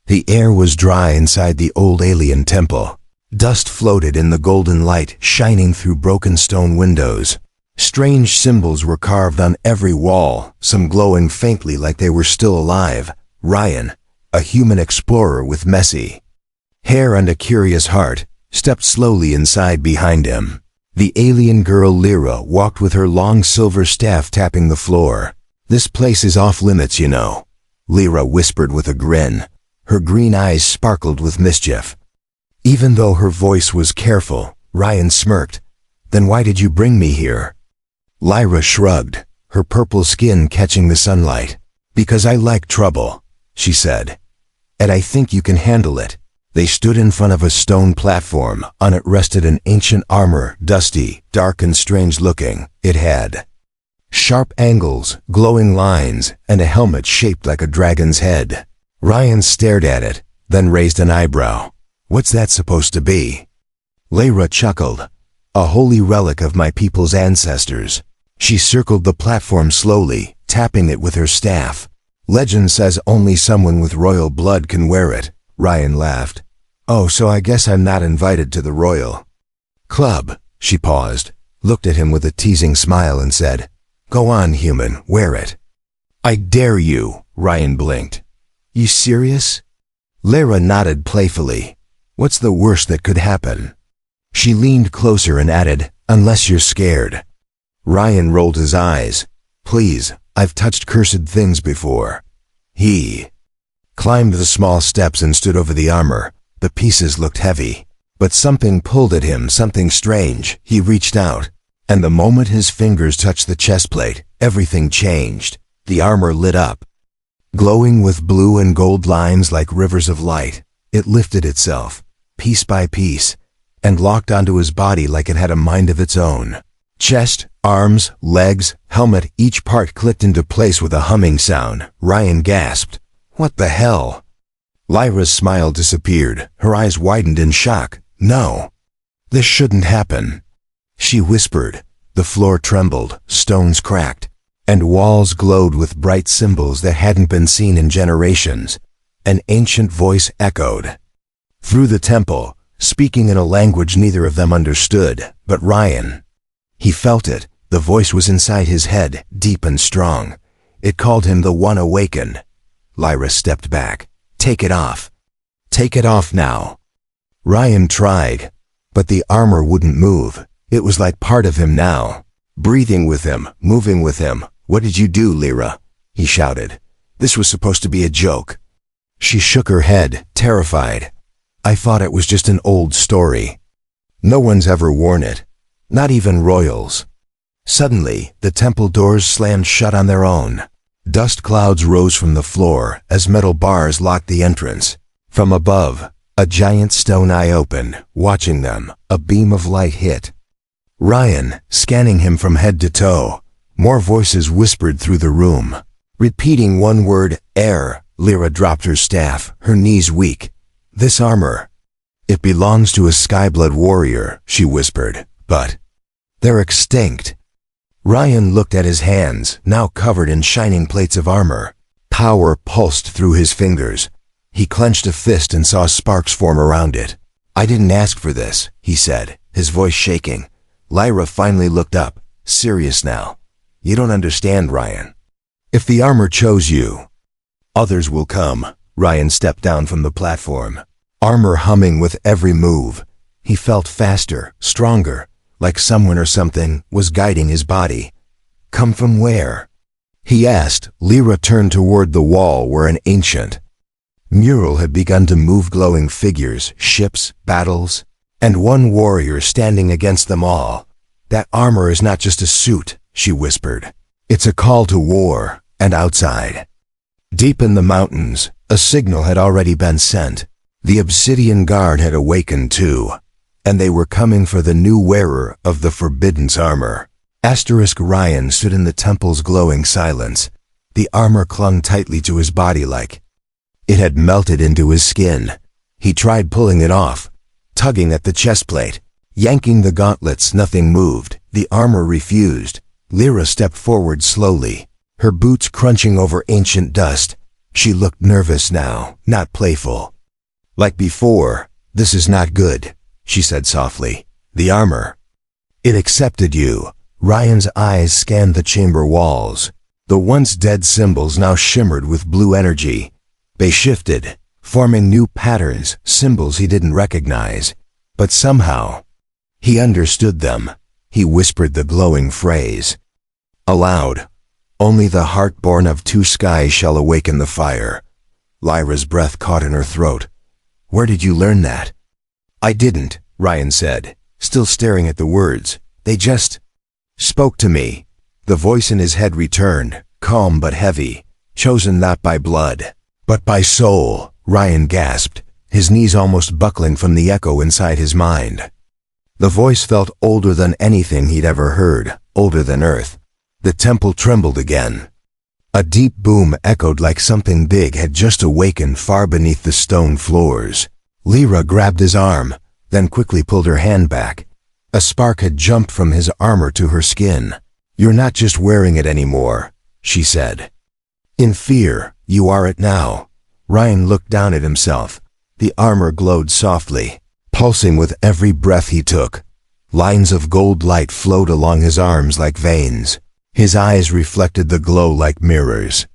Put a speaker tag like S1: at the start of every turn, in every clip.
S1: The air was dry inside the old alien temple. Dust floated in the golden light shining through broken stone windows. Strange symbols were carved on every wall, some glowing faintly like they were still alive. Ryan, a human explorer with messy hair and a curious heart, stepped slowly inside behind him. The alien girl Lyra walked with her long silver staff tapping the floor. "This place is off limits, you know," Lyra whispered with a grin. Her green eyes sparkled with mischief. Even though her voice was careful, Ryan smirked. "Then why did you bring me here?" Lyra shrugged, her purple skin catching the sunlight. "Because I like trouble," she said. "And I think you can handle it." They stood in front of a stone platform. On it rested an ancient armor, dusty, dark and strange looking. It had sharp angles, glowing lines, and a helmet shaped like a dragon's head. Ryan stared at it, then raised an eyebrow. "What's that supposed to be?" Lyra chuckled. "A holy relic of my people's ancestors." She circled the platform slowly, tapping it with her staff. "Legend says only someone with royal blood can wear it." Ryan laughed. "Oh, so I guess I'm not invited to the royal club." She paused, looked at him with a teasing smile and said, "Go on, human, wear it." "I dare you," Ryan blinked. "You serious?" Lyra nodded playfully. "What's the worst that could happen?" She leaned closer and added, "Unless you're scared." Ryan rolled his eyes. "Please, I've touched cursed things before." He climbed the small steps and stood over the armor. The pieces looked heavy, but something pulled at him, something strange. He reached out, and the moment his fingers touched the chest plate, everything changed. The armor lit up, glowing with blue and gold lines like rivers of light. It lifted itself, piece by piece, and locked onto his body like it had a mind of its own. Chest, arms, legs, helmet, each part clicked into place with a humming sound. Ryan gasped. "What the hell?" Lyra's smile disappeared. Her eyes widened in shock. "No, this shouldn't happen," she whispered. The floor trembled, stones cracked, and walls glowed with bright symbols that hadn't been seen in generations. An ancient voice echoed through the temple, speaking in a language neither of them understood, but Ryan. He felt it. The voice was inside his head, deep and strong. It called him the One Awakened. Lyra stepped back. "Take it off. Take it off now." Ryan tried, but the armor wouldn't move. It was like part of him now, breathing with him, moving with him. "What did you do, Lyra?" he shouted. "This was supposed to be a joke." She shook her head, terrified. "I thought it was just an old story. No one's ever worn it, not even royals." Suddenly, the temple doors slammed shut on their own. Dust clouds rose from the floor as metal bars locked the entrance. From above, a giant stone eye opened, watching them. A beam of light hit Ryan, scanning him from head to toe. More voices whispered through the room. Repeating one word, "Air," Lyra dropped her staff, her knees weak. "This armor, it belongs to a Skyblood warrior," she whispered, "but they're extinct." Ryan looked at his hands, now covered in shining plates of armor. Power pulsed through his fingers. He clenched a fist and saw sparks form around it. "I didn't ask for this," he said, his voice shaking. Lyra finally looked up, serious now. "You don't understand, Ryan. If the armor chose you, others will come." Ryan stepped down from the platform, armor humming with every move. He felt faster, stronger, like someone or something was guiding his body. "Come from where?" he asked. Lyra turned toward the wall where an ancient mural had begun to move, glowing figures, ships, battles, and one warrior standing against them all. "That armor is not just a suit," she whispered. "It's a call to war." And outside, deep in the mountains, a signal had already been sent. The Obsidian Guard had awakened too, and they were coming for the new wearer of the Forbidden's armor. Ryan stood in the temple's glowing silence. The armor clung tightly to his body like it had melted into his skin. He tried pulling it off, tugging at the chest plate, yanking the gauntlets. Nothing moved. The armor refused. Lyra stepped forward slowly, her boots crunching over ancient dust. She looked nervous now, not playful. Like before, "This is not good," she said softly. "The armor. It accepted you." Ryan's eyes scanned the chamber walls. The once dead symbols now shimmered with blue energy. They shifted, forming new patterns, symbols he didn't recognize. But somehow, he understood them. He whispered the glowing phrase. Aloud, "Only the heart-born of two skies shall awaken the fire." Lyra's breath caught in her throat. "Where did you learn that?" "I didn't," Ryan said, still staring at the words. "They just spoke to me." The voice in his head returned, calm but heavy. "Chosen not by blood, but by soul," Ryan gasped, his knees almost buckling from the echo inside his mind. The voice felt older than anything he'd ever heard, older than Earth. The temple trembled again. A deep boom echoed like something big had just awakened far beneath the stone floors. Lyra grabbed his arm, then quickly pulled her hand back. A spark had jumped from his armor to her skin. "You're not just wearing it anymore," she said. "In fear, you are it now." Ryan looked down at himself. The armor glowed softly, pulsing with every breath he took. Lines of gold light flowed along his arms like veins. His eyes reflected the glow like mirrors.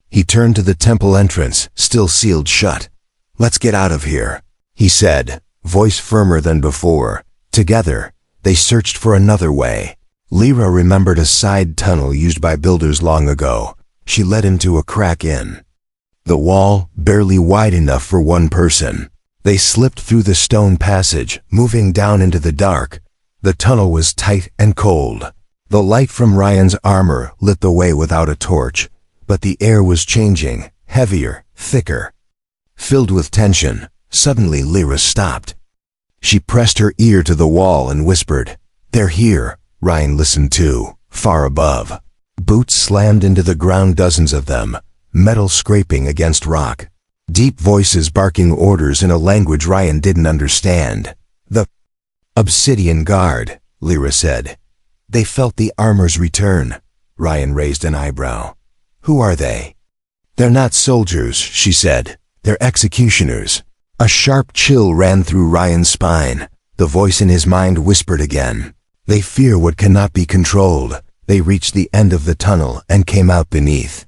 S1: He turned to the temple entrance, still sealed shut. "Let's get out of here," he said, voice firmer than before. Together, they searched for another way. Lyra remembered a side tunnel used by builders long ago. She led him to a crack in the wall, barely wide enough for one person. They slipped through the stone passage, moving down into the dark. The tunnel was tight and cold. The light from Ryan's armor lit the way without a torch, but the air was changing, heavier, thicker, filled with tension. Suddenly Lyra stopped. She pressed her ear to the wall and whispered, "They're here." Ryan listened too, far above. Boots slammed into the ground, dozens of them, metal scraping against rock. Deep voices barking orders in a language Ryan didn't understand. "The Obsidian Guard," Lyra said. "They felt the armor's return." Ryan raised an eyebrow. "Who are they?" "They're not soldiers," she said. "They're executioners." A sharp chill ran through Ryan's spine. The voice in his mind whispered again. "They fear what cannot be controlled." They reached the end of the tunnel and came out beneath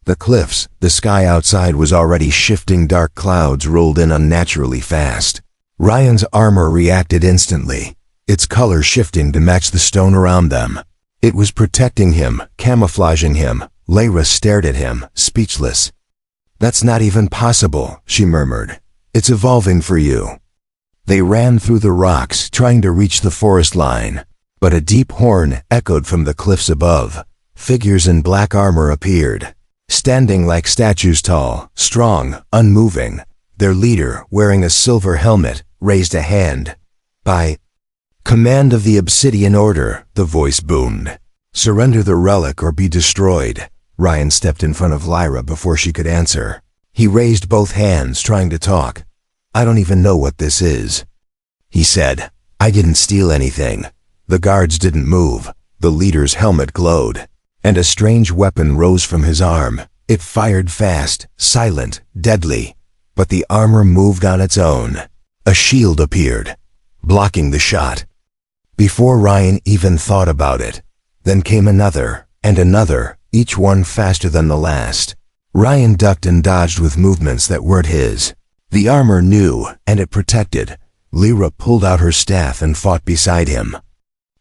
S1: the cliffs. The sky outside was already shifting. Dark clouds rolled in unnaturally fast. Ryan's armor reacted instantly, its color shifting to match the stone around them. It was protecting him, camouflaging him. Lyra stared at him, speechless. "That's not even possible," she murmured. "It's evolving for you." They ran through the rocks, trying to reach the forest line, but a deep horn echoed from the cliffs above. Figures in black armor appeared, standing like statues, tall, strong, unmoving. Their leader, wearing a silver helmet, raised a hand. "By command of the Obsidian Order," the voice boomed. "Surrender the relic or be destroyed." Ryan stepped in front of Lyra before she could answer. He raised both hands, trying to talk. "I don't even know what this is," he said. "I didn't steal anything." The guards didn't move. The leader's helmet glowed, and a strange weapon rose from his arm. It fired fast, silent, deadly, but the armor moved on its own. A shield appeared, blocking the shot. Before Ryan even thought about it, then came another, and another, each one faster than the last. Ryan ducked and dodged with movements that weren't his. The armor knew, and it protected. Lyra pulled out her staff and fought beside him.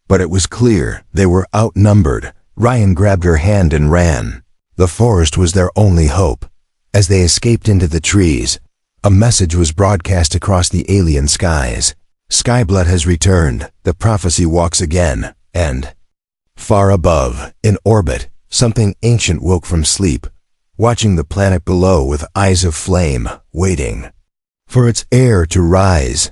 S1: But it was clear they were outnumbered. Ryan grabbed her hand and ran. The forest was their only hope. As they escaped into the trees, a message was broadcast across the alien skies. "Skyblood has returned, the prophecy walks again," and far above, in orbit, something ancient woke from sleep, watching the planet below with eyes of flame, waiting for its heir to rise.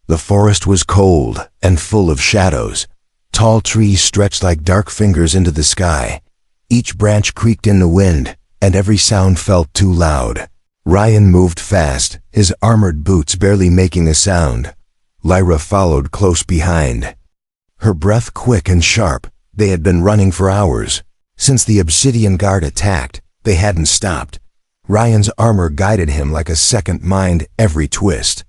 S1: The forest was cold and full of shadows. Tall trees stretched like dark fingers into the sky. Each branch creaked in the wind, and every sound felt too loud. Ryan moved fast, his armored boots barely making a sound. Lyra followed close behind, her breath quick and sharp. They had been running for hours. Since the Obsidian Guard attacked, they hadn't stopped. Ryan's armor guided him like a second mind every twist.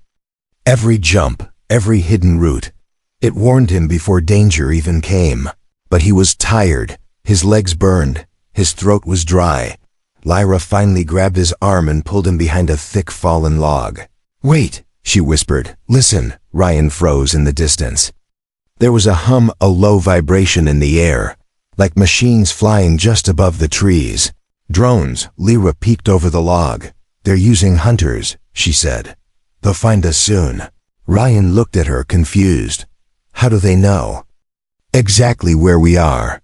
S1: Every jump, every hidden route. It warned him before danger even came. But he was tired, his legs burned, his throat was dry. Lyra finally grabbed his arm and pulled him behind a thick fallen log. "Wait," she whispered. "Listen." Ryan froze in the distance. There was a hum, a low vibration in the air, like machines flying just above the trees. "Drones." Lyra peeked over the log. "They're using hunters," she said. "They'll find us soon." Ryan looked at her, confused. "How do they know?" "Exactly where we are."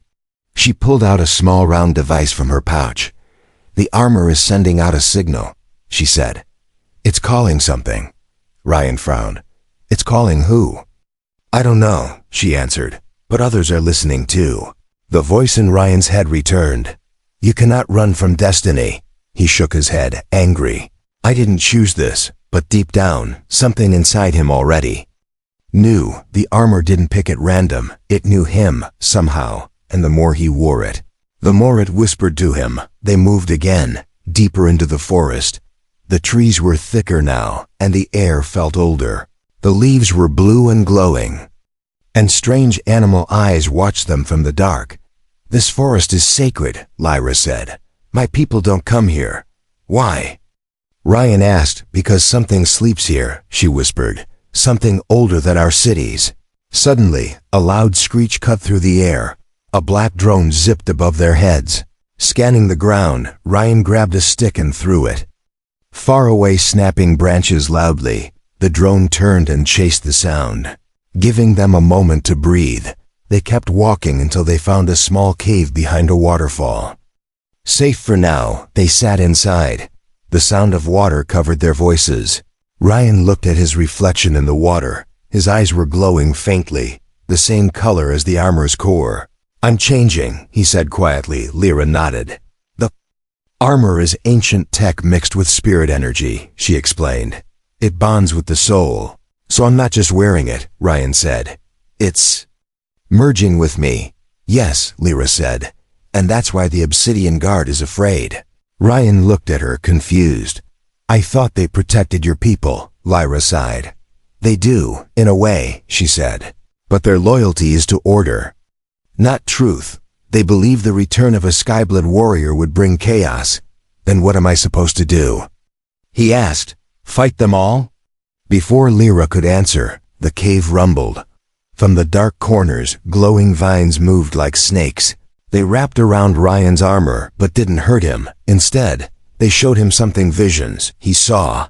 S1: She pulled out a small round device from her pouch. "The armor is sending out a signal," she said. "It's calling something." Ryan frowned. "It's calling who?" "I don't know," she answered, "but others are listening too." The voice in Ryan's head returned. "You cannot run from destiny." He shook his head, angry. "I didn't choose this, but deep down, something inside him already knew. The armor didn't pick at random. It knew him, somehow, and the more he wore it, the more it whispered to him. They moved again, deeper into the forest. The trees were thicker now, and the air felt older. The leaves were blue and glowing, and strange animal eyes watched them from the dark. "This forest is sacred," Lyra said. "My people don't come here." "Why?" Ryan asked. "Because something sleeps here," she whispered. "Something older than our cities." Suddenly, a loud screech cut through the air. A black drone zipped above their heads. Scanning the ground, Ryan grabbed a stick and threw it. Far away, snapping branches loudly, the drone turned and chased the sound, giving them a moment to breathe. They kept walking until they found a small cave behind a waterfall. Safe for now, they sat inside. The sound of water covered their voices. Ryan looked at his reflection in the water. His eyes were glowing faintly, the same color as the armor's core. "I'm changing," he said quietly. Lyra nodded. "The armor is ancient tech mixed with spirit energy," she explained. "It bonds with the soul. So I'm not just wearing it," Ryan said. "It's merging with me." "Yes," Lyra said. "And that's why the Obsidian Guard is afraid." Ryan looked at her, confused. "I thought they protected your people," Lyra sighed. "They do, in a way," she said. "But their loyalty is to order, not truth. They believe the return of a Skyblood warrior would bring chaos. Then what am I supposed to do?" he asked. "Fight them all?" Before Lyra could answer, the cave rumbled. From the dark corners, glowing vines moved like snakes. They wrapped around Ryan's armor, but didn't hurt him. Instead, they showed him something. Visions. He saw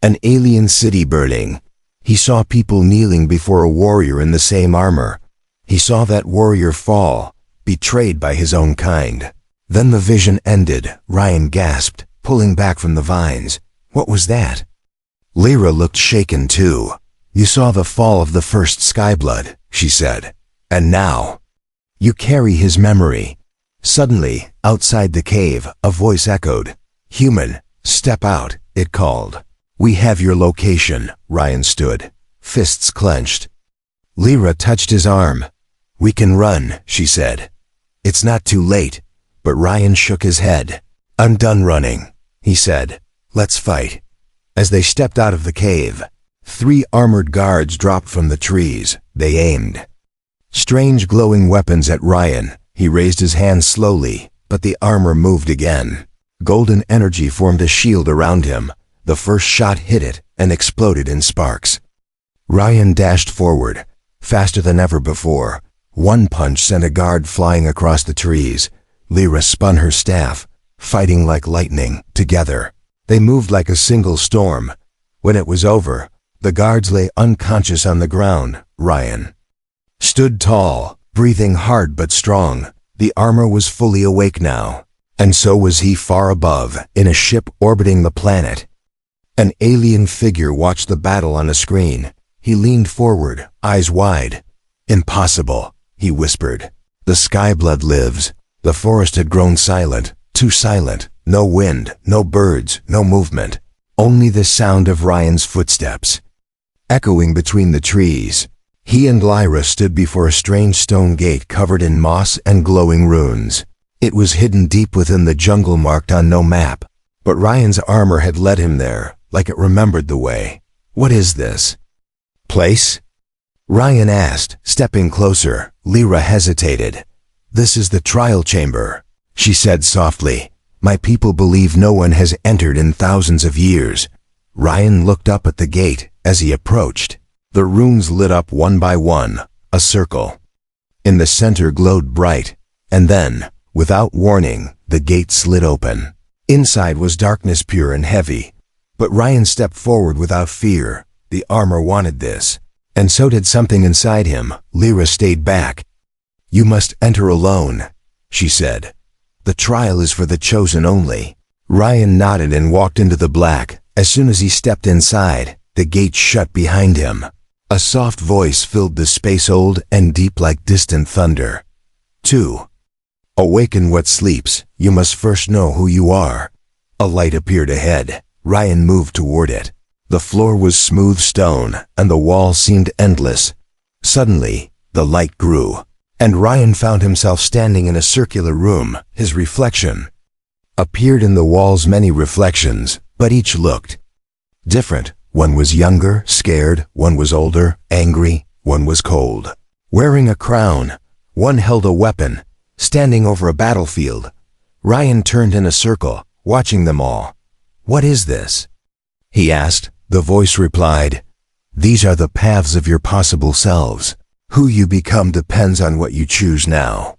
S1: an alien city burning. He saw people kneeling before a warrior in the same armor. He saw that warrior fall, betrayed by his own kind. Then the vision ended. Ryan gasped, pulling back from the vines. "What was that?" Lyra looked shaken too. "You saw the fall of the first Skyblood," she said. "And now you carry his memory." Suddenly, outside the cave, a voice echoed. "Human, step out," it called. "We have your location." Ryan stood, fists clenched. Lyra touched his arm. "We can run," she said. "It's not too late." But Ryan shook his head. "I'm done running," he said. "Let's fight." As they stepped out of the cave, 3 armored guards dropped from the trees. They aimed strange glowing weapons at Ryan. He raised his hand slowly, but the armor moved again. Golden energy formed a shield around him. The first shot hit it and exploded in sparks. Ryan dashed forward, faster than ever before. One punch sent a guard flying across the trees. Lyra spun her staff, fighting like lightning. Together, they moved like a single storm. When it was over, the guards lay unconscious on the ground. Ryan stood tall, breathing hard but strong. The armor was fully awake now, and so was he. Far above, in a ship orbiting the planet, an alien figure watched the battle on a screen. He leaned forward, eyes wide. "Impossible," he whispered. "The Skyblood lives." The forest had grown silent, too silent. No wind, no birds, no movement. Only the sound of Ryan's footsteps, echoing between the trees. He and Lyra stood before a strange stone gate covered in moss and glowing runes. It was hidden deep within the jungle, marked on no map. But Ryan's armor had led him there, like it remembered the way. What is this place? Ryan asked, stepping closer. Lyra hesitated. This is the trial chamber, she said softly. My people believe no one has entered in thousands of years. Ryan looked up at the gate as he approached. The runes lit up one by one, a circle. In the center glowed bright, and then, without warning, the gate slid open. Inside was darkness pure and heavy, but Ryan stepped forward without fear. The armor wanted this, and so did something inside him. Lyra stayed back. You must enter alone, she said. The trial is for the chosen only. Ryan nodded and walked into the black. As soon as he stepped inside, the gate shut behind him. A soft voice filled the space, old and deep like distant thunder. 2. Awaken what sleeps. You must first know who you are. A light appeared ahead. Ryan moved toward it. The floor was smooth stone, and the walls seemed endless. Suddenly, the light grew, and Ryan found himself standing in a circular room. His reflection appeared in the walls, many reflections, but each looked different. One was younger, scared, one was older, angry, one was cold. Wearing a crown, one held a weapon, standing over a battlefield. Ryan turned in a circle, watching them all. What is this? He asked. The voice replied, these are the paths of your possible selves. Who you become depends on what you choose now.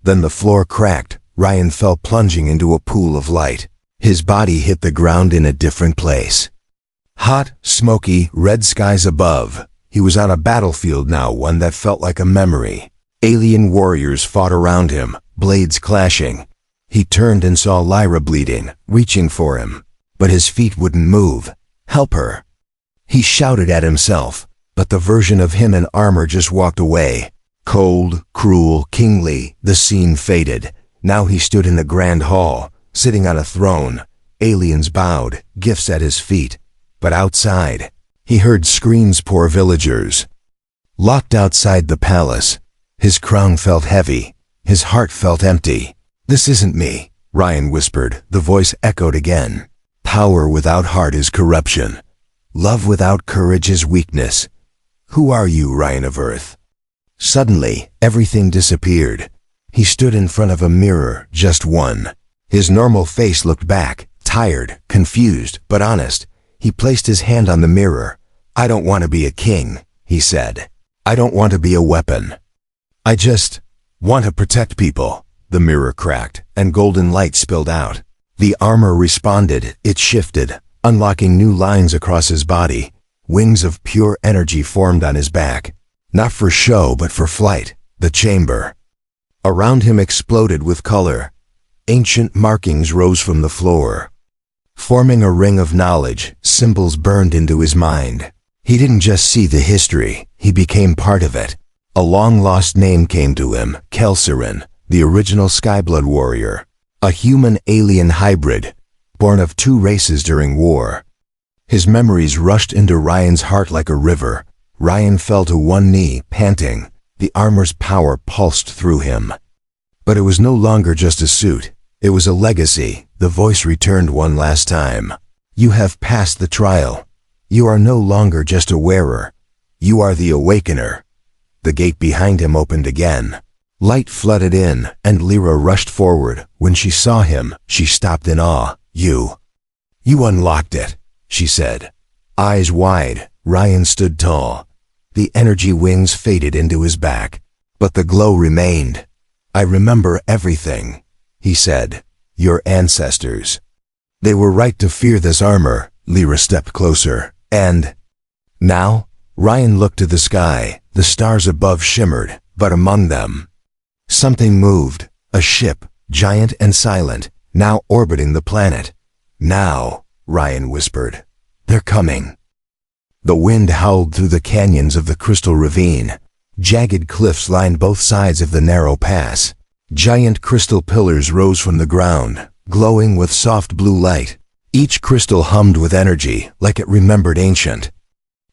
S1: Then the floor cracked. Ryan fell plunging into a pool of light. His body hit the ground in a different place. Hot, smoky, red skies above. He was on a battlefield now, one that felt like a memory. Alien warriors fought around him, blades clashing. He turned and saw Lyra bleeding, reaching for him. But his feet wouldn't move. Help her. He shouted at himself, but the version of him in armor just walked away. Cold, cruel, kingly, the scene faded. Now he stood in the grand hall, sitting on a throne. Aliens bowed, gifts at his feet. But outside, he heard screams. Poor villagers. Locked outside the palace. His crown felt heavy. His heart felt empty. This isn't me, Ryan whispered. The voice echoed again. Power without heart is corruption. Love without courage is weakness. Who are you, Ryan of Earth? Suddenly, everything disappeared. He stood in front of a mirror, just one. His normal face looked back, tired, confused, but honest. He placed his hand on the mirror. I don't want to be a king, he said. I don't want to be a weapon. I just want to protect people. The mirror cracked, and golden light spilled out. The armor responded. It shifted, unlocking new lines across his body. Wings of pure energy formed on his back. Not for show, but for flight. The chamber around him exploded with color. Ancient markings rose from the floor, forming a ring of knowledge. Symbols burned into his mind. He didn't just see the history, he became part of it. A long-lost name came to him, Kelsiran, the original Skyblood warrior. A human-alien hybrid, born of two races during war. His memories rushed into Ryan's heart like a river. Ryan fell to one knee, panting. The armor's power pulsed through him. But it was no longer just a suit. It was a legacy. The voice returned one last time. You have passed the trial. You are no longer just a wearer. You are the awakener. The gate behind him opened again. Light flooded in, and Lyra rushed forward. When she saw him, she stopped in awe. You unlocked it, she said. Eyes wide, Ryan stood tall. The energy wings faded into his back, but the glow remained. I remember everything, he said. Your ancestors. They were right to fear this armor. Lyra stepped closer. And now, Ryan looked to the sky. The stars above shimmered, but among them, something moved. A ship, giant and silent, now orbiting the planet. Now, Ryan whispered. They're coming. The wind howled through the canyons of the crystal ravine. Jagged cliffs lined both sides of the narrow pass. Giant crystal pillars rose from the ground, glowing with soft blue light. Each crystal hummed with energy, like it remembered ancient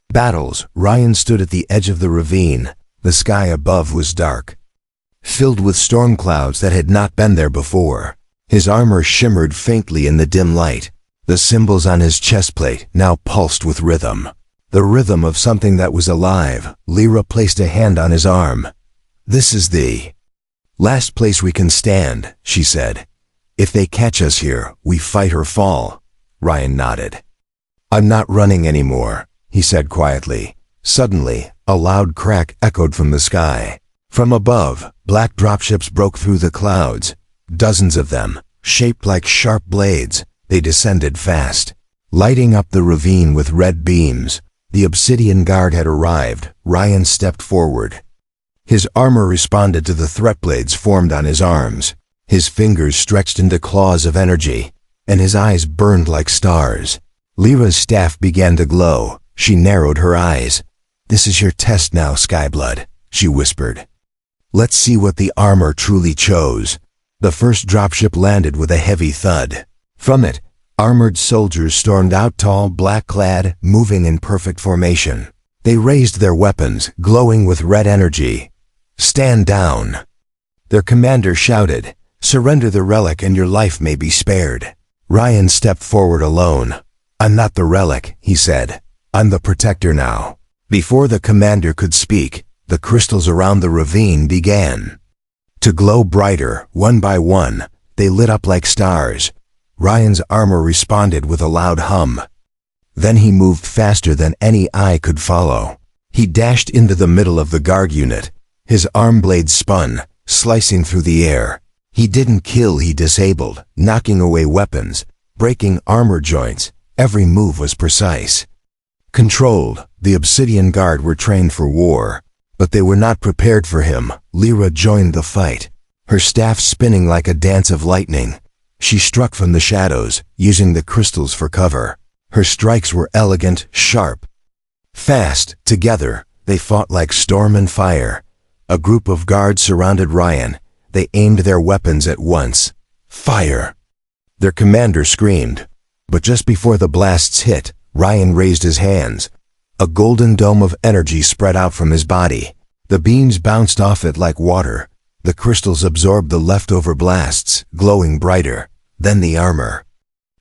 S1: battles. Ryan stood at the edge of the ravine. The sky above was dark, filled with storm clouds that had not been there before. His armor shimmered faintly in the dim light. The symbols on his chestplate now pulsed with rhythm. The rhythm of something that was alive. Lyra placed a hand on his arm. "This is the last place we can stand," she said. "If they catch us here, we fight or fall." Ryan nodded. "I'm not running anymore," he said quietly. Suddenly, a loud crack echoed from the sky. From above, black dropships broke through the clouds. Dozens of them, shaped like sharp blades, they descended fast, lighting up the ravine with red beams. The Obsidian Guard had arrived. Ryan stepped forward. His armor responded to the threat blades formed on his arms. His fingers stretched into claws of energy, and his eyes burned like stars. Lyra's staff began to glow. She narrowed her eyes. "This is your test now, Skyblood," she whispered. "Let's see what the armor truly chose." The first dropship landed with a heavy thud. From it, armored soldiers stormed out, tall, black-clad, moving in perfect formation. They raised their weapons, glowing with red energy. "Stand down!" Their commander shouted. "Surrender the relic and your life may be spared." Ryan stepped forward alone. "I'm not the relic," he said. "I'm the protector now." Before the commander could speak, the crystals around the ravine began to glow brighter. One by one, they lit up like stars. Ryan's armor responded with a loud hum. Then he moved faster than any eye could follow. He dashed into the middle of the guard unit. His arm blade spun, slicing through the air. He didn't kill, he disabled, knocking away weapons, breaking armor joints. Every move was precise. Controlled, the Obsidian Guard were trained for war, but they were not prepared for him. Lyra joined the fight, her staff spinning like a dance of lightning. She struck from the shadows, using the crystals for cover. Her strikes were elegant, sharp, fast. Together, they fought like storm and fire. A group of guards surrounded Ryan. They aimed their weapons at once. "Fire!" Their commander screamed. But just before the blasts hit, Ryan raised his hands. A golden dome of energy spread out from his body. The beams bounced off it like water. The crystals absorbed the leftover blasts, glowing brighter. Then the armor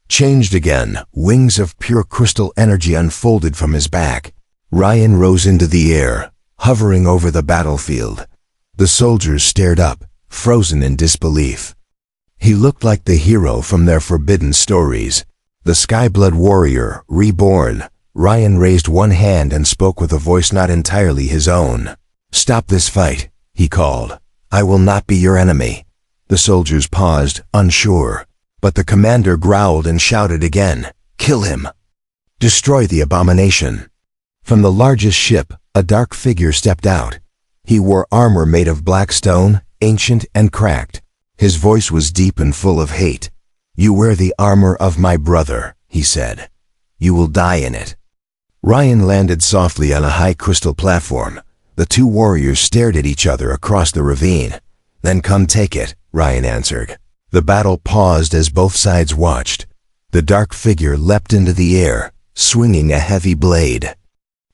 S1: changed again. Wings of pure crystal energy unfolded from his back. Ryan rose into the air, hovering over the battlefield. The soldiers stared up, frozen in disbelief. He looked like the hero from their forbidden stories. The Skyblood warrior, reborn. Ryan raised one hand and spoke with a voice not entirely his own. "Stop this fight," he called. "I will not be your enemy." The soldiers paused, unsure. But the commander growled and shouted again, "Kill him! Destroy the abomination!" From the largest ship, a dark figure stepped out. He wore armor made of black stone, ancient and cracked. His voice was deep and full of hate. "You wear the armor of my brother," he said. "You will die in it." Ryan landed softly on a high crystal platform. The two warriors stared at each other across the ravine. "Then come take it," Ryan answered. The battle paused as both sides watched. The dark figure leapt into the air, swinging a heavy blade.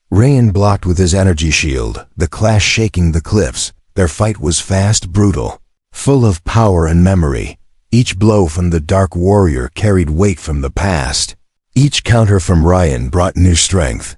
S1: Ryan blocked with his energy shield, the clash shaking the cliffs. Their fight was fast, brutal, full of power and memory. Each blow from the dark warrior carried weight from the past. Each counter from Ryan brought new strength.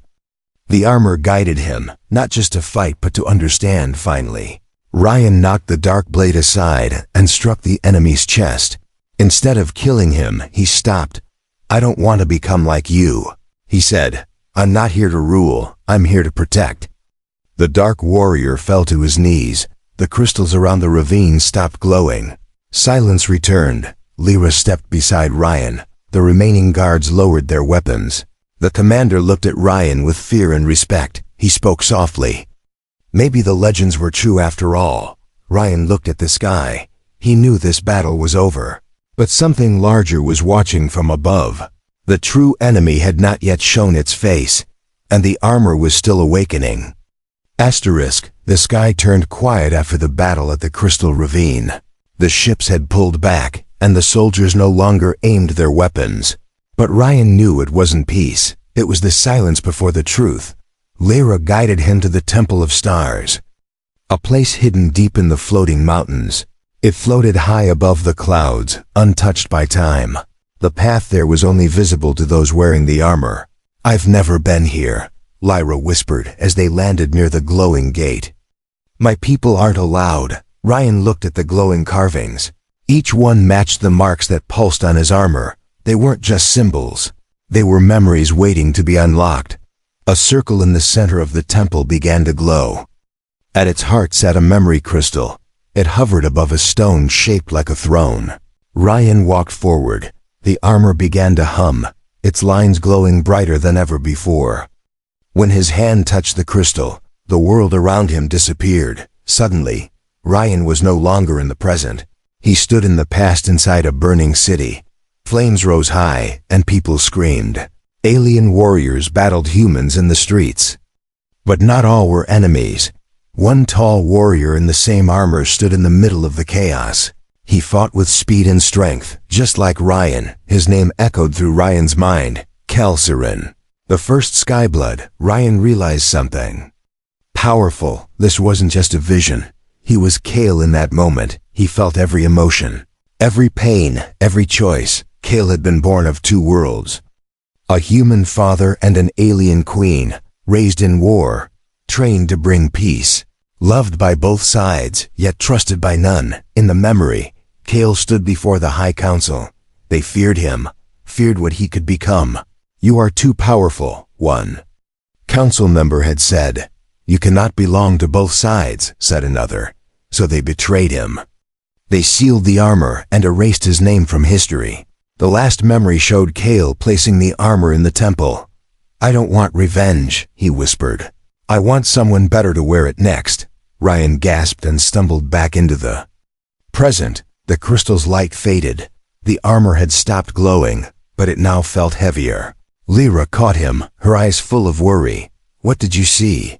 S1: The armor guided him, not just to fight but to understand finally. Ryan knocked the dark blade aside and struck the enemy's chest. Instead of killing him, he stopped. "I don't want to become like you," he said. "I'm not here to rule, I'm here to protect." The dark warrior fell to his knees. The crystals around the ravine stopped glowing. Silence returned. Lyra stepped beside Ryan. The remaining guards lowered their weapons. The commander looked at Ryan with fear and respect. He spoke softly. Maybe the legends were true after all. Ryan looked at the sky. He knew this battle was over. But something larger was watching from above. The true enemy had not yet shown its face, and the armor was still awakening. The sky turned quiet after the battle at the Crystal Ravine. The ships had pulled back, and the soldiers no longer aimed their weapons. But Ryan knew it wasn't peace. It was the silence before the truth. Lyra guided him to the Temple of Stars, a place hidden deep in the floating mountains. It floated high above the clouds, untouched by time. The path there was only visible to those wearing the armor. "I've never been here," Lyra whispered as they landed near the glowing gate. "My people aren't allowed." Ryan looked at the glowing carvings. Each one matched the marks that pulsed on his armor. They weren't just symbols. They were memories waiting to be unlocked. A circle in the center of the temple began to glow. At its heart sat a memory crystal. It hovered above a stone shaped like a throne. Ryan walked forward. The armor began to hum, its lines glowing brighter than ever before. When his hand touched the crystal, the world around him disappeared. Suddenly, Ryan was no longer in the present. He stood in the past inside a burning city. Flames rose high, and people screamed. Alien warriors battled humans in the streets. But not all were enemies. One tall warrior in the same armor stood in the middle of the chaos. He fought with speed and strength, just like Ryan. His name echoed through Ryan's mind, Calcirin. The first Skyblood. Ryan realized something. Powerful. This wasn't just a vision. He was Kale in that moment. He felt every emotion, every pain, every choice. Kale had been born of two worlds. A human father and an alien queen, raised in war, trained to bring peace. Loved by both sides, yet trusted by none. In the memory, Kale stood before the High Council. They feared him, feared what he could become. "You are too powerful," one council member had said. "You cannot belong to both sides," said another. So they betrayed him. They sealed the armor and erased his name from history. The last memory showed Kale placing the armor in the temple. "I don't want revenge," he whispered. "I want someone better to wear it next." Ryan gasped and stumbled back into the present. The crystal's light faded. The armor had stopped glowing, but it now felt heavier. Lyra caught him, her eyes full of worry. "What did you see?"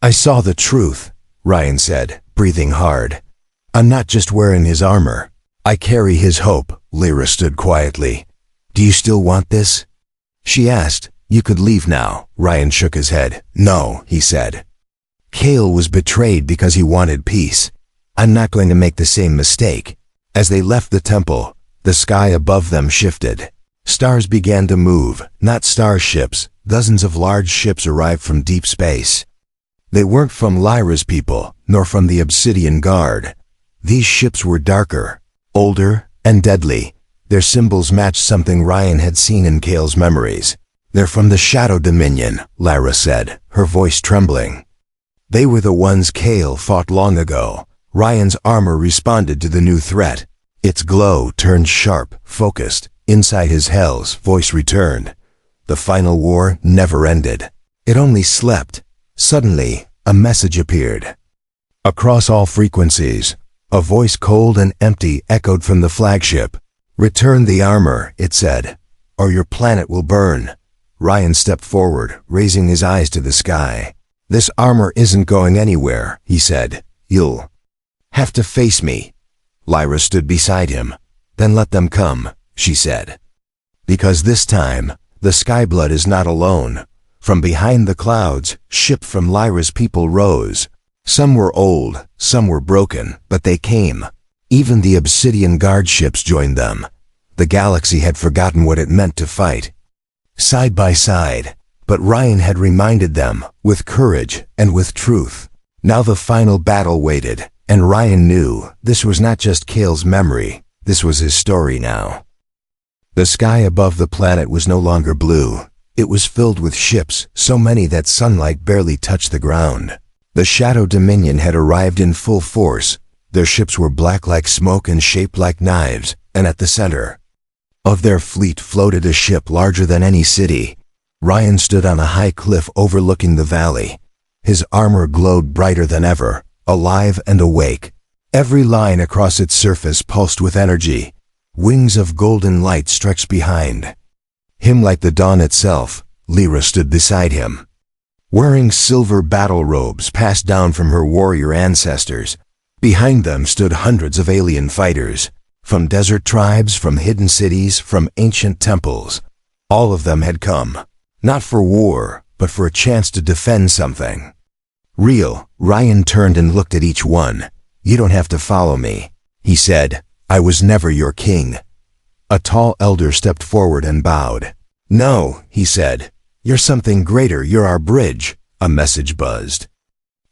S1: "I saw the truth," Ryan said, breathing hard. "I'm not just wearing his armor. I carry his hope." Lyra stood quietly. "Do you still want this?" she asked. "You could leave now." Ryan shook his head. "No," he said. "Kale was betrayed because he wanted peace. I'm not going to make the same mistake." As they left the temple, the sky above them shifted. Stars began to move, not starships. Dozens of large ships arrived from deep space. They weren't from Lyra's people, nor from the Obsidian Guard. These ships were darker, older, and deadly. Their symbols matched something Ryan had seen in Kale's memories. "They're from the Shadow Dominion," Lyra said, her voice trembling. They were the ones Kale fought long ago. Ryan's armor responded to the new threat. Its glow turned sharp, focused. Inside his Hell's voice returned. The final war never ended. It only slept. Suddenly, a message appeared. Across all frequencies, a voice cold and empty echoed from the flagship. "Return the armor," it said, "or your planet will burn." Ryan stepped forward, raising his eyes to the sky. "This armor isn't going anywhere," he said. "You'll have to face me." Lyra stood beside him. "Then let them come," she said. "Because this time, the Skyblood is not alone." From behind the clouds, ships from Lyra's people rose. Some were old, some were broken, but they came. Even the Obsidian Guard ships joined them. The galaxy had forgotten what it meant to fight side by side, but Ryan had reminded them, with courage and with truth. Now the final battle waited, and Ryan knew this was not just Kale's memory, this was his story now. The sky above the planet was no longer blue. It was filled with ships, so many that sunlight barely touched the ground. The Shadow Dominion had arrived in full force. Their ships were black like smoke and shaped like knives, and at the center of their fleet floated a ship larger than any city. Ryan stood on a high cliff overlooking the valley. His armor glowed brighter than ever, alive and awake. Every line across its surface pulsed with energy. Wings of golden light stretched behind him like the dawn itself. Lyra stood beside him, wearing silver battle robes passed down from her warrior ancestors. Behind them stood hundreds of alien fighters, from desert tribes, from hidden cities, from ancient temples. All of them had come, not for war, but for a chance to defend something real. Ryan turned and looked at each one. "You don't have to follow me," he said. "I was never your king." A tall elder stepped forward and bowed. "No," he said. "You're something greater. You're our bridge." A message buzzed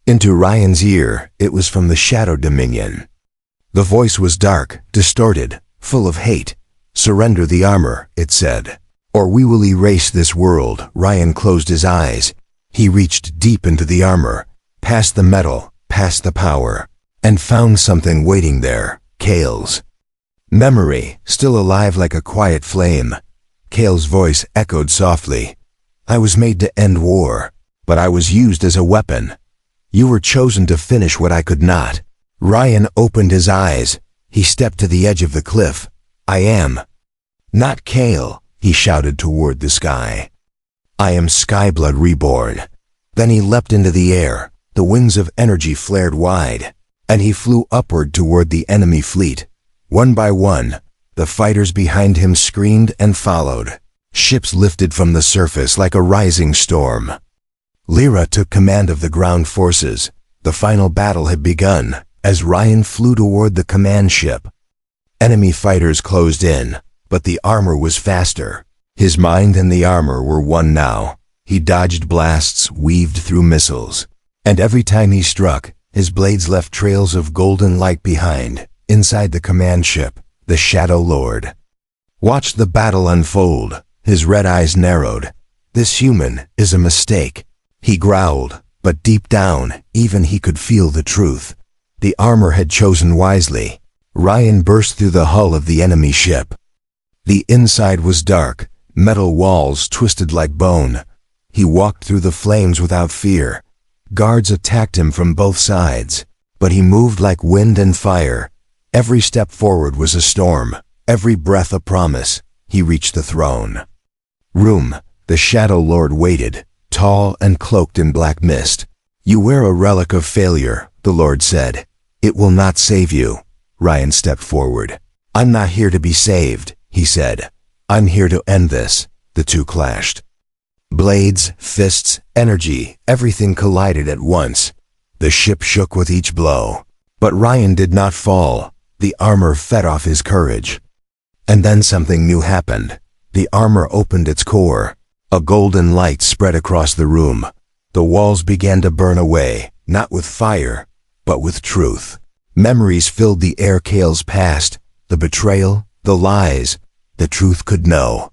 S1: into Ryan's ear. It was from the Shadow Dominion. The voice was dark, distorted, full of hate. "Surrender the armor," it said, "or we will erase this world." Ryan closed his eyes. He reached deep into the armor, past the metal, past the power, and found something waiting there. Kale's memory, still alive like a quiet flame. Kale's voice echoed softly. "I was made to end war, but I was used as a weapon. You were chosen to finish what I could not." Ryan opened his eyes. He stepped to the edge of the cliff. "I am not Kale," he shouted toward the sky. "I am Skyblood reborn." Then he leapt into the air. The wings of energy flared wide, and he flew upward toward the enemy fleet. One by one, the fighters behind him screamed and followed. Ships lifted from the surface like a rising storm. Lyra took command of the ground forces. The final battle had begun as Ryan flew toward the command ship. Enemy fighters closed in, but the armor was faster. His mind and the armor were one now. He dodged blasts, weaved through missiles, and every time he struck, his blades left trails of golden light behind. Inside the command ship, the Shadow Lord watched the battle unfold. His red eyes narrowed. "This human is a mistake," he growled, but deep down, even he could feel the truth. The armor had chosen wisely. Ryan burst through the hull of the enemy ship. The inside was dark, metal walls twisted like bone. He walked through the flames without fear. Guards attacked him from both sides, but he moved like wind and fire. Every step forward was a storm, every breath a promise. He reached the throne room. The Shadow Lord waited, tall and cloaked in black mist. "You wear a relic of failure," the Lord said. "It will not save you." Ryan stepped forward. "I'm not here to be saved," he said. "I'm here to end this." The two clashed. Blades, fists, energy, everything collided at once. The ship shook with each blow. But Ryan did not fall. The armor fed off his courage. And then something new happened. The armor opened its core. A golden light spread across the room. The walls began to burn away, not with fire, but with truth. Memories filled the air. Kale's past, the betrayal, the lies. The truth could no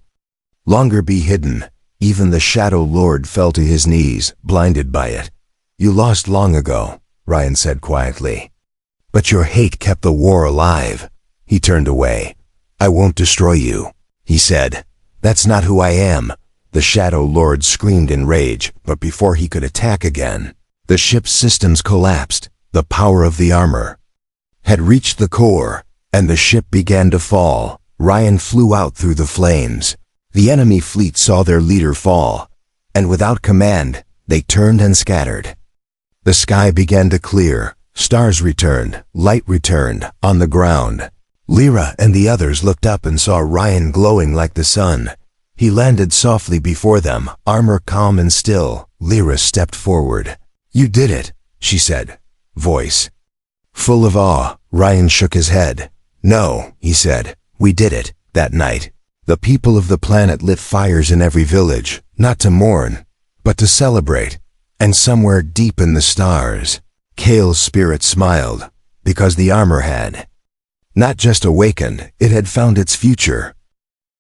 S1: longer be hidden. Even the Shadow Lord fell to his knees, blinded by it. "You lost long ago," Ryan said quietly. "But your hate kept the war alive." He turned away. "I won't destroy you," he said. "That's not who I am." The Shadow Lord screamed in rage, but before he could attack again, the ship's systems collapsed. The power of the armor had reached the core, and the ship began to fall. Ryan flew out through the flames. The enemy fleet saw their leader fall, and without command, they turned and scattered. The sky began to clear. Stars returned, light returned, on the ground. Lyra and the others looked up and saw Ryan glowing like the sun. He landed softly before them, armor calm and still. Lyra stepped forward. "You did it," she said, voice full of awe. Ryan shook his head. "No," he said, "we did it." That night, the people of the planet lit fires in every village, not to mourn, but to celebrate. And somewhere deep in the stars, Kale's spirit smiled, because the armor had not just awakened, it had found its future.